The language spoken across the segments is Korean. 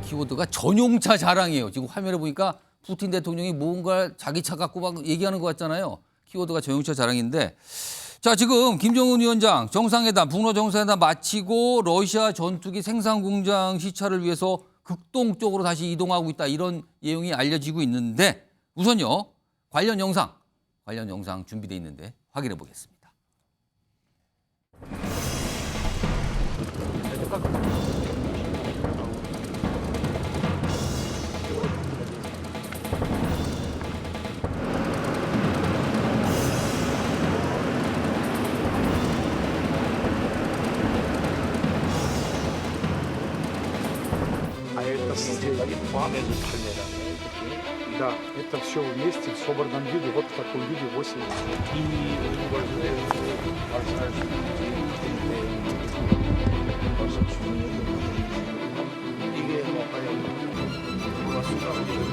키워드가 전용차 자랑이에요. 지금 화면에 보니까 푸틴 대통령이 뭔가 자기 차 갖고 막 얘기하는 것 같잖아요. 키워드가 전용차 자랑인데. 자, 지금 김정은 위원장 정상회담, 북러 정상회담 마치고 러시아 전투기 생산 공장 시찰을 위해서 극동 쪽으로 다시 이동하고 있다. 이런 내용이 알려지고 있는데 우선요. 관련 영상 준비되어 있는데 확인해 보겠습니다. А это сделали память. Да, это все вместе в собранном виде, вот в таком виде 8.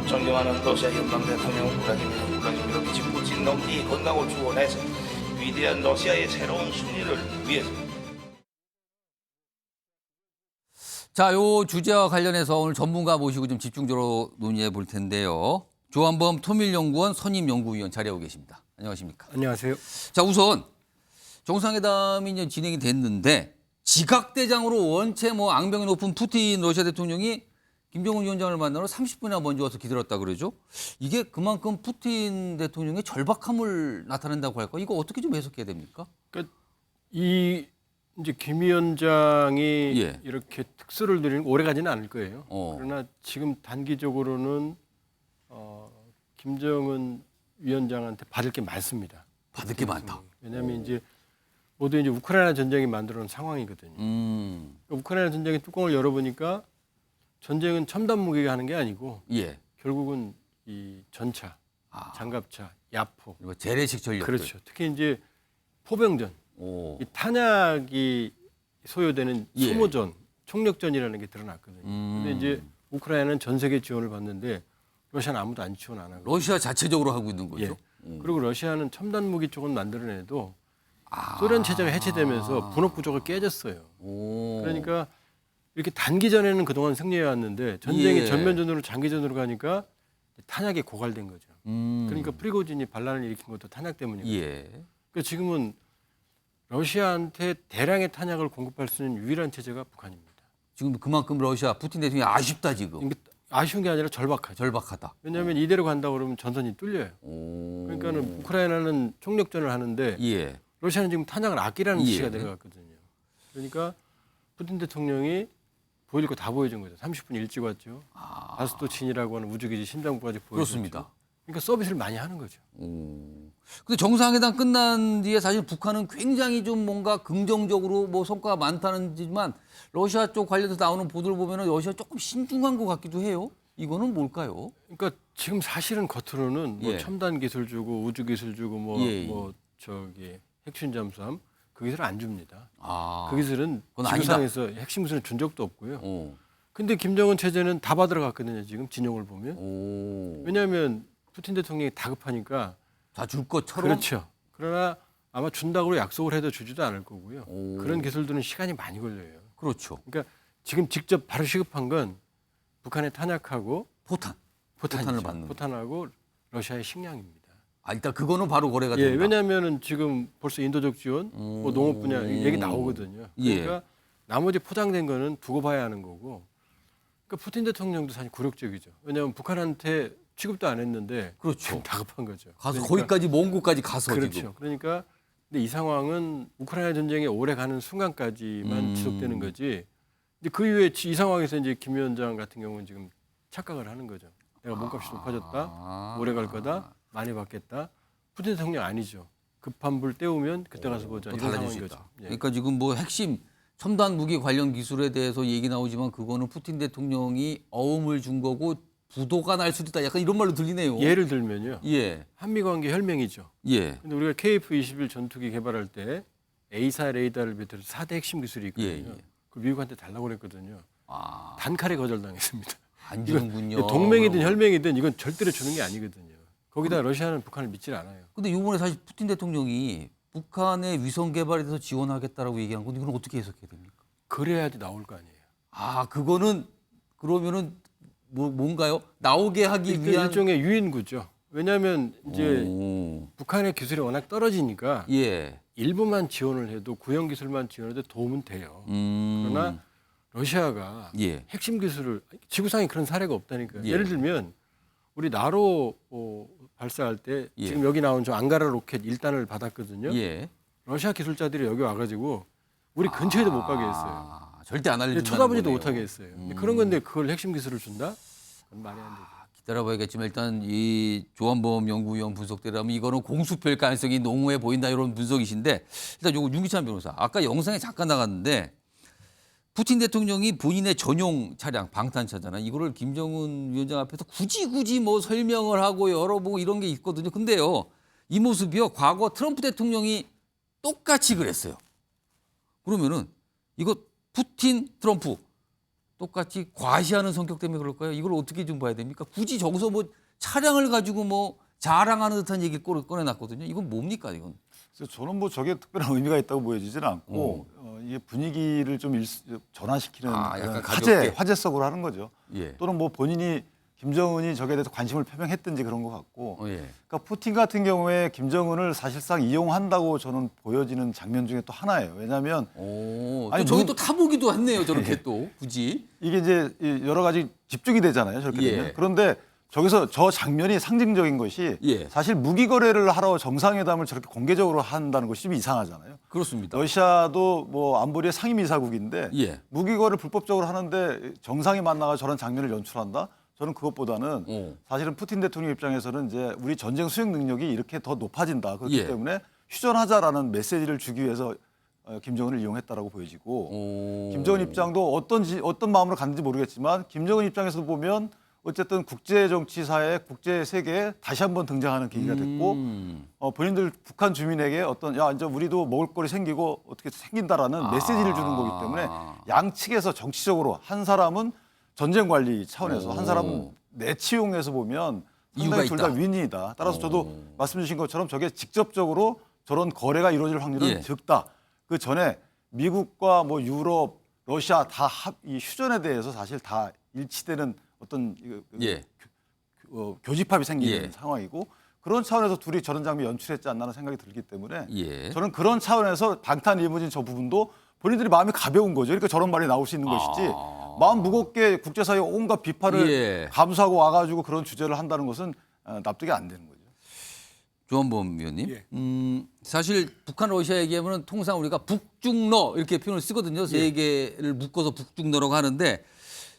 존경하는 러시아 연방 대통령 블라디미르 비치 푸틴 넘기 건강을 축원해서 위대한 러시아의 새로운 승리를 위해서. 자, 요 주제와 관련해서 오늘 전문가 모시고 좀 집중적으로 논의해 볼 텐데요. 조한범 통일연구원 선임연구위원 자리하고 계십니다. 안녕하십니까? 안녕하세요. 자, 우선 정상회담이 이제 진행이 됐는데 지각대장으로 원체 뭐 악명이 높은 푸틴 러시아 대통령이 김정은 위원장을 만나러 30분이나 먼저 와서 기다렸다 그러죠. 이게 그만큼 푸틴 대통령의 절박함을 나타낸다고 할까? 이거 어떻게 좀 해석해야 됩니까? 그러니까 이 이제 김 위원장이 예. 이렇게 특수를 누리는 오래 가지는 않을 거예요. 어. 그러나 지금 단기적으로는 김정은 위원장한테 받을 게 많습니다. 받을 게 많다. 왜냐하면 이제 모두 이제 우크라이나 전쟁이 만들어놓은 상황이거든요. 그러니까 우크라이나 전쟁의 뚜껑을 열어보니까 전쟁은 첨단 무기가 하는 게 아니고 예. 결국은 이 전차, 장갑차, 야포, 그리고 재래식 전력들. 그렇죠. 특히 이제 포병전. 오. 이 탄약이 소요되는 예. 소모전, 총력전이라는 게 드러났거든요. 근데 이제 우크라이나는 전 세계 지원을 받는데 러시아는 아무도 안 지원 안 하고. 러시아 자체적으로 하고 있는 거죠. 예. 그리고 러시아는 첨단 무기 쪽은 만들어내도 소련 체제가 해체되면서 분업 구조가 깨졌어요. 오. 그러니까 이렇게 단기전에는 그동안 승리해 왔는데 전쟁이 예. 전면전으로 장기전으로 가니까 탄약이 고갈된 거죠. 음. 그러니까 프리고진이 반란을 일으킨 것도 탄약 때문이거든요. 예. 그러니까 지금은 러시아한테 대량의 탄약을 공급할 수 있는 유일한 체제가 북한입니다. 지금 그만큼 러시아 푸틴 대통령이 아쉽다 지금. 이게 아쉬운 게 아니라 절박하죠. 절박하다. 왜냐하면 이대로 간다 그러면 전선이 뚫려요. 오. 그러니까는 우크라이나는 총력전을 하는데 예. 러시아는 지금 탄약을 아끼라는 예. 지시가 내려갔거든요. 그러니까 푸틴 대통령이 보여줄 거 다 보여준 거죠. 30분 일찍 왔죠. 바스토친이라고 하는 우주기지 심장부까지 보여줬죠. 그렇습니다. 그러니까 서비스를 많이 하는 거죠. 근데 정상회담 끝난 뒤에 사실 북한은 굉장히 좀 뭔가 긍정적으로 뭐 성과가 많다는 지만 러시아 쪽 관련해서 나오는 보도를 보면은 러시아 조금 신중한 것 같기도 해요. 이거는 뭘까요? 그러니까 지금 사실은 겉으로는 뭐 예. 첨단 기술 주고 우주 기술 주고 예, 예. 핵심 잠수함 그 기술 안 줍니다. 아. 그 기술은 그건 아니다. 지구상에서 핵심 기술을 준 적도 없고요. 오. 근데 김정은 체제는 다 받으러 갔거든요. 지금 진영을 보면. 오. 왜냐하면 푸틴 대통령이 다급하니까 다 줄 것처럼. 그렇죠. 그러나 아마 준다고 약속을 해도 주지도 않을 거고요. 오. 그런 기술들은 시간이 많이 걸려요. 그렇죠. 그러니까 지금 직접 바로 시급한 건 북한의 탄약하고 포탄. 포탄이죠. 포탄을 받는 거. 포탄하고 러시아의 식량입니다. 아, 일단 그거는 바로 거래가 예, 된다. 왜냐하면은 지금 벌써 인도적 지원, 뭐 농업 분야 얘기 나오거든요. 그러니까 예. 나머지 포장된 거는 두고 봐야 하는 거고. 그러니까 푸틴 대통령도 사실 굴욕적이죠. 왜냐하면 북한한테 취급도 안 했는데 그렇죠. 지금 다급한 거죠. 가서 그러니까 거기까지 먼 곳까지 가서 그렇죠. 지금. 그러니까 근데 이 상황은 우크라이나 전쟁이 오래 가는 순간까지만 지속되는 거지. 근데 그 이후에 이 상황에서 이제 김 위원장 같은 경우는 지금 착각을 하는 거죠. 내가 몸값이 높아졌다, 오래 갈 거다, 많이 받겠다. 푸틴 대통령 아니죠. 급한 불 때우면 그때 가서 보자. 또 이런 달라질 수 상황인 있다. 거죠. 예. 그러니까 지금 뭐 핵심 첨단 무기 관련 기술에 대해서 얘기 나오지만 그거는 푸틴 대통령이 어음을 준 거고 부도가 날 수도 있다. 약간 이런 말로 들리네요. 예를 들면요. 예. 한미 관계 혈맹이죠. 예. 근데 우리가 KF-21 전투기 개발할 때 A사 레이더를 비롯해서 4대 핵심 기술이 있거든요. 예, 예. 그 미국한테 달라고 그랬거든요. 아, 단칼에 거절당했습니다. 안 주는군요. 이건 동맹이든 혈맹이든 이건 절대로 주는 게 아니거든요. 거기다 러시아는 북한을 믿질 않아요. 근데 이번에 사실 푸틴 대통령이 북한의 위성 개발에 대해서 지원하겠다라고 얘기한 건데 이건 어떻게 해석해야 됩니까? 그래야지 나올 거 아니에요. 아, 그거는 그러면은 뭔가요? 나오게 하기 그 위한 일종의 유인구죠. 왜냐하면 이제 오. 북한의 기술이 워낙 떨어지니까 예. 일부만 지원을 해도 구형 기술만 지원해도 도움은 돼요. 그러나 러시아가 예. 핵심 기술을 지구상에 그런 사례가 없다니까요. 예. 예를 들면 우리 나로 발사할 때 예. 지금 여기 나온 저 앙가라 로켓 1단을 받았거든요. 예. 러시아 기술자들이 여기 와가지고 우리 근처에도 못 가게 했어요. 아, 절대 안 알려준다는 쳐다보지도 거네요. 못하게 했어요. 근데 그런 건데 그걸 핵심 기술을 준다? 그건 말이 안 되죠. 기다려봐야겠지만 일단 이 조한범 연구위원 분석대로라면 이거는 공수표일 가능성이 농후해 보인다 이런 분석이신데 일단 요거 윤기찬 변호사 아까 영상에 잠깐 나갔는데 푸틴 대통령이 본인의 전용 차량 방탄차잖아. 이거를 김정은 위원장 앞에서 굳이 뭐 설명을 하고 열어보고 이런 게 있거든요. 근데요 이 모습이요 과거 트럼프 대통령이 똑같이 그랬어요. 그러면은 이거 푸틴 트럼프 똑같이 과시하는 성격 때문에 그럴까요? 이걸 어떻게 좀 봐야 됩니까? 굳이 저기서 뭐 차량을 가지고 뭐 자랑하는 듯한 얘기를 꺼내놨거든요. 이건 뭡니까 이건? 그래서 저는 뭐 저게 특별한 의미가 있다고 보여지지는 않고 이게 분위기를 좀 전환시키는 약간 그런 가볍게. 화제성으로 하는 거죠. 예. 또는 뭐 본인이 김정은이 저기에 대해서 관심을 표명했든지 그런 것 같고. 예. 그러니까 푸틴 같은 경우에 김정은을 사실상 이용한다고 저는 보여지는 장면 중에 또 하나예요. 왜냐하면 오, 아니, 또 저기 뭐- 또 타보기도 했네요. 저렇게 또 굳이. 이게 이제 여러 가지 집중이 되잖아요. 저렇게 예. 되면. 그런데 저기서 저 장면이 상징적인 것이 예. 사실 무기 거래를 하러 정상회담을 저렇게 공개적으로 한다는 것이 좀 이상하잖아요. 그렇습니다. 러시아도 뭐 안보리의 상임이사국인데 예. 무기 거래를 불법적으로 하는데 정상이 만나가 저런 장면을 연출한다? 저는 그것보다는 오. 사실은 푸틴 대통령 입장에서는 이제 우리 전쟁 수행 능력이 이렇게 더 높아진다. 그렇기 예. 때문에 휴전하자라는 메시지를 주기 위해서 김정은을 이용했다라고 보여지고 오. 김정은 입장도 어떤 마음으로 갔는지 모르겠지만 김정은 입장에서 보면 어쨌든 국제 정치사회, 국제 세계에 다시 한번 등장하는 계기가 됐고 본인들 북한 주민에게 어떤 야 이제 우리도 먹을거리 생기고 어떻게 생긴다라는 메시지를 주는 거기 때문에 양측에서 정치적으로 한 사람은 전쟁 관리 차원에서 한 사람은 내치용에서 보면 이유가 상당히 둘 다 있다. 윈윈이다. 따라서 저도 말씀 주신 것처럼 저게 직접적으로 저런 거래가 이루어질 확률은 예. 적다. 그 전에 미국과 뭐 유럽, 러시아 다 이 휴전에 대해서 사실 다 일치되는 어떤 예. 교집합이 생기는 예. 상황이고 그런 차원에서 둘이 저런 장면 연출했지 않나는 생각이 들기 때문에 예. 저는 그런 차원에서 방탄 일무진 저 부분도 본인들이 마음이 가벼운 거죠. 그러니까 저런 말이 나올 수 있는 것이지 마음 무겁게 국제사회 온갖 비판을 예. 감수하고 와가지고 그런 주제를 한다는 것은 납득이 안 되는 거죠. 조한범 위원님. 예. 사실 북한 러시아 얘기하면 통상 우리가 북중러 이렇게 표현을 쓰거든요. 세 개를 묶어서 북중러라고 하는데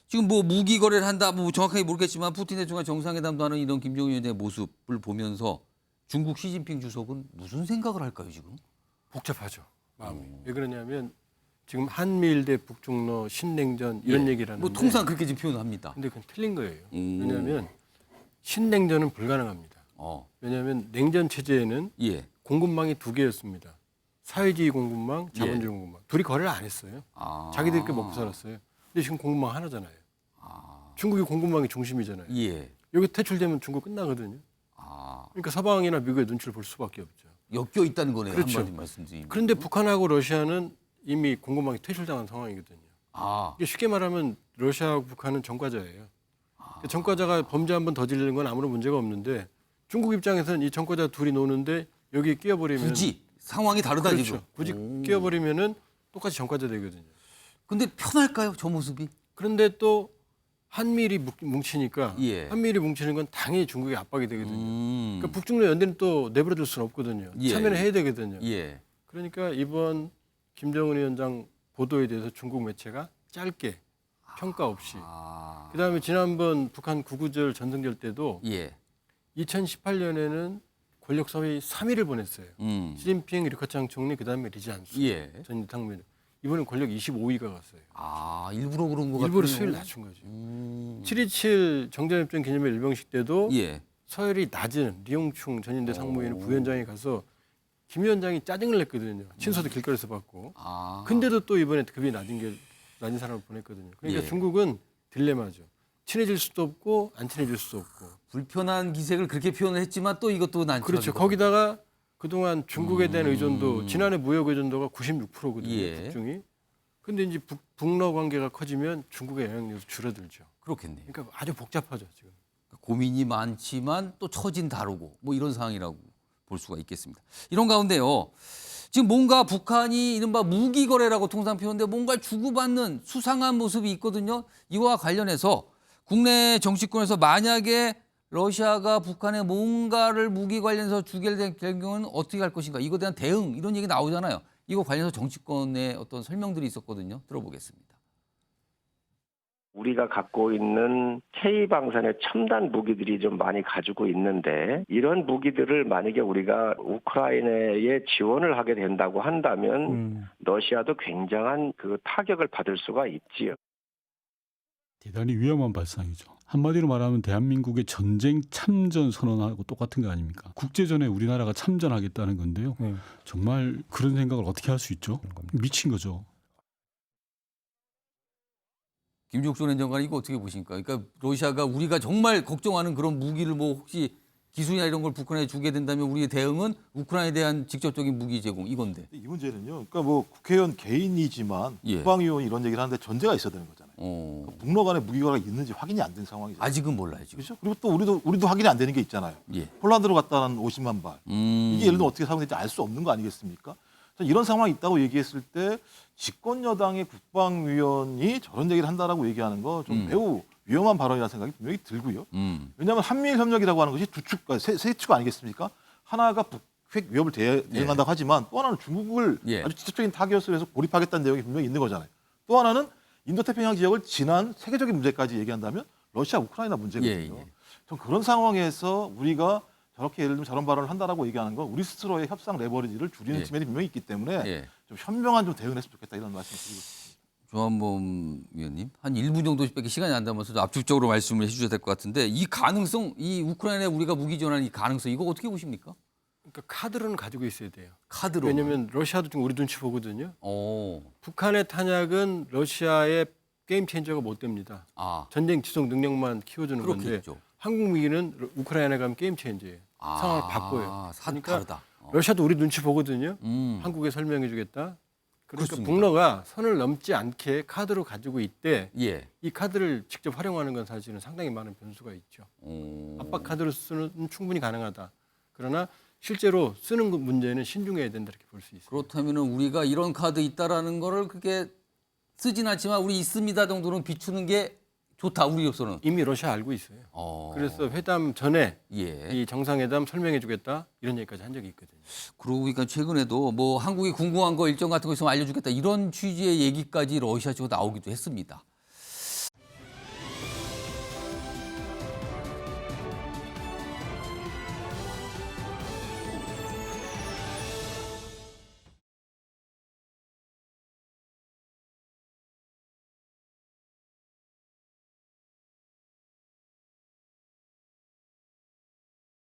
지금 뭐 무기 거래를 한다 뭐 정확하게 모르겠지만 푸틴 대통령 정상회담도 하는 이런 김정은 위원장의 모습을 보면서 중국 시진핑 주석은 무슨 생각을 할까요 지금? 복잡하죠. 마음이. 왜 그러냐면 지금 한미일 대 북중러 신냉전 이런 얘기를 하는데 뭐 통상 그렇게 지금 표현합니다. 근데 그건 틀린 거예요. 왜냐하면 신냉전은 불가능합니다. 왜냐하면 냉전 체제에는 예. 공급망이 두 개였습니다. 사회주의 공급망, 자본주의 공급망. 둘이 거래를 안 했어요. 자기들끼리 먹고 살았어요. 근데 지금 공급망 하나잖아요. 중국이 공급망이 중심이잖아요. 예. 여기 퇴출되면 중국 끝나거든요. 그러니까 서방이나 미국의 눈치를 볼 수밖에 없죠. 엮여 있다는 거네요. 그렇죠. 한마디 말씀드리면. 그런데 북한하고 러시아는 이미 공급망이 퇴출당한 상황이거든요. 이게 쉽게 말하면 러시아하고 북한은 전과자예요. 그러니까 전과자가 범죄 한 번 더 지르는 건 아무런 문제가 없는데 중국 입장에서는 이 전과자 둘이 노는데 여기 끼어버리면 굳이 상황이 다르다 그렇죠. 지금. 굳이 끼어버리면은 똑같이 전과자 되거든요. 근데 편할까요 저 모습이? 그런데 또 한미일이 뭉치니까 예. 한미일이 뭉치는 건 당연히 중국의 압박이 되거든요. 그러니까 북중러 연대는 또 내버려둘 수는 없거든요. 예. 참여를 해야 되거든요. 예. 그러니까 이번 김정은 위원장 보도에 대해서 중국 매체가 짧게 평가 없이 그다음에 지난번 북한 구구절 전승절 때도 예. 2018년에는 권력 사회의 3위를 보냈어요. 시진핑, 리커창 총리, 그다음에 리지안수 예. 전 유탕민. 이번엔 권력 25위가 갔어요. 일부러 그런 거 같아요. 일부러 수위를 낮춘 거죠. 7.27 정전협정 기념일 일병식 때도 예. 서열이 낮은 리용충 전인대 상무위원 부위원장이 가서 김 위원장이 짜증을 냈거든요. 친서도 길거리에서 받고. 근데도 또 이번에 급이 낮은 사람을 보냈거든요. 그러니까 예. 중국은 딜레마죠. 친해질 수도 없고 안 친해질 수도 없고. 불편한 기색을 그렇게 표현을 했지만 또 이것도 난 그렇죠. 거기다가 그동안 중국에 대한 의존도 지난해 무역 의존도가 96%거든요. 예. 북중이. 근데 이제 북러 관계가 커지면 중국의 영향력도 줄어들죠. 그렇겠네요. 그러니까 아주 복잡하죠 지금. 고민이 많지만 또 처진 다르고 뭐 이런 상황이라고 볼 수가 있겠습니다. 이런 가운데요. 지금 뭔가 북한이 이른바 무기 거래라고 통상 표현되는데 뭔가 주고받는 수상한 모습이 있거든요. 이와 관련해서 국내 정치권에서 만약에 러시아가 북한에 뭔가를 무기 관련해서 주게 될 경우는 어떻게 할 것인가. 이거에 대한 대응 이런 얘기 나오잖아요. 이거 관련해서 정치권의 어떤 설명들이 있었거든요. 들어보겠습니다. 우리가 갖고 있는 K-방산의 첨단 무기들이 좀 많이 가지고 있는데 이런 무기들을 만약에 우리가 우크라이나에 지원을 하게 된다고 한다면 러시아도 굉장한 그 타격을 받을 수가 있지요. 대단히 위험한 발상이죠. 한마디로 말하면 대한민국의 전쟁 참전 선언하고 똑같은 거 아닙니까? 국제전에 우리나라가 참전하겠다는 건데요. 정말 그런 생각을 어떻게 할 수 있죠? 미친 거죠. 김종son 행정관 이거 어떻게 보십니까? 그러니까 러시아가 우리가 정말 걱정하는 그런 무기를 뭐 혹시 기술이나 이런 걸 북한에 주게 된다면 우리의 대응은 우크라이나에 대한 직접적인 무기 제공 이건데. 이 문제는요. 그러니까 뭐 국회의원 개인이지만 예. 국방위원 이런 얘기를 하는데 전제가 있어야 되는 거잖아요. 북러 간에 무기가 있는지 확인이 안 된 상황이죠. 아직은 몰라요 지금. 그렇죠? 그리고 또 우리도 확인이 안 되는 게 있잖아요. 예. 폴란드로 갔다 온 50만 발. 이게 예를 들면 어떻게 사용될지 알 수 없는 거 아니겠습니까? 저는 이런 상황이 있다고 얘기했을 때 집권 여당의 국방위원이 저런 얘기를 한다라고 얘기하는 거 좀 매우 위험한 발언이라는 생각이 분명히 들고요. 왜냐하면 한미일 협력이라고 하는 것이 두 축, 세 축 아니겠습니까? 하나가 북핵 위협을 대응한다고 하지만 또 하나는 중국을 예. 아주 직접적인 타겟으로 해서 고립하겠다는 내용이 분명히 있는 거잖아요. 또 하나는 인도태평양 지역을 지난 세계적인 문제까지 얘기한다면 러시아, 우크라이나 문제거든요. 예, 예. 전 그런 상황에서 우리가 저렇게 예를 들면 저런 발언을 한다라고 얘기하는 건 우리 스스로의 협상 레버리지를 줄이는 예. 측면이 분명히 있기 때문에 예. 좀 현명한 좀 대응을 했으면 좋겠다 이런 말씀 드리고 있습니다. 조한범 위원님 한 1분 정도밖에 시간이 안 남아서 압축적으로 말씀을 해주셔야 될 것 같은데 이 가능성, 이 우크라이나에 우리가 무기 지원하는 이 가능성 이거 어떻게 보십니까? 그러니까 카드로는 가지고 있어야 돼요. 카드로. 왜냐하면 러시아도 지금 우리 눈치 보거든요. 오. 북한의 탄약은 러시아의 게임 체인저가 못 됩니다. 아. 전쟁 지속 능력만 키워주는 건데 그렇겠죠. 한국 무기는 우크라이나 가면 게임 체인저예요. 아, 상황을 바꿔요. 그러니까 그러니까 다르다. 러시아도 우리 눈치 보거든요. 음. 한국에 설명해주겠다. 그러니까 그렇습니다. 북러가 선을 넘지 않게 카드로 가지고 있대. 예. 이 카드를 직접 활용하는 건 사실은 상당히 많은 변수가 있죠. 압박 카드로 쓰는 충분히 가능하다. 그러나 실제로 쓰는 문제는 신중해야 된다 이렇게 볼 수 있습니다. 그렇다면은 우리가 이런 카드 있다라는 거를 그게 쓰진 않지만 우리 있습니다 정도는 비추는 게 좋다 우리로서는. 이미 러시아 알고 있어요. 그래서 회담 전에 예. 이 정상회담 설명해주겠다 이런 얘기까지 한 적이 있거든요. 그러고 보니까 최근에도 뭐 한국이 궁금한 거 일정 같은 거 있으면 알려주겠다 이런 취지의 얘기까지 러시아 쪽으로 나오기도 했습니다.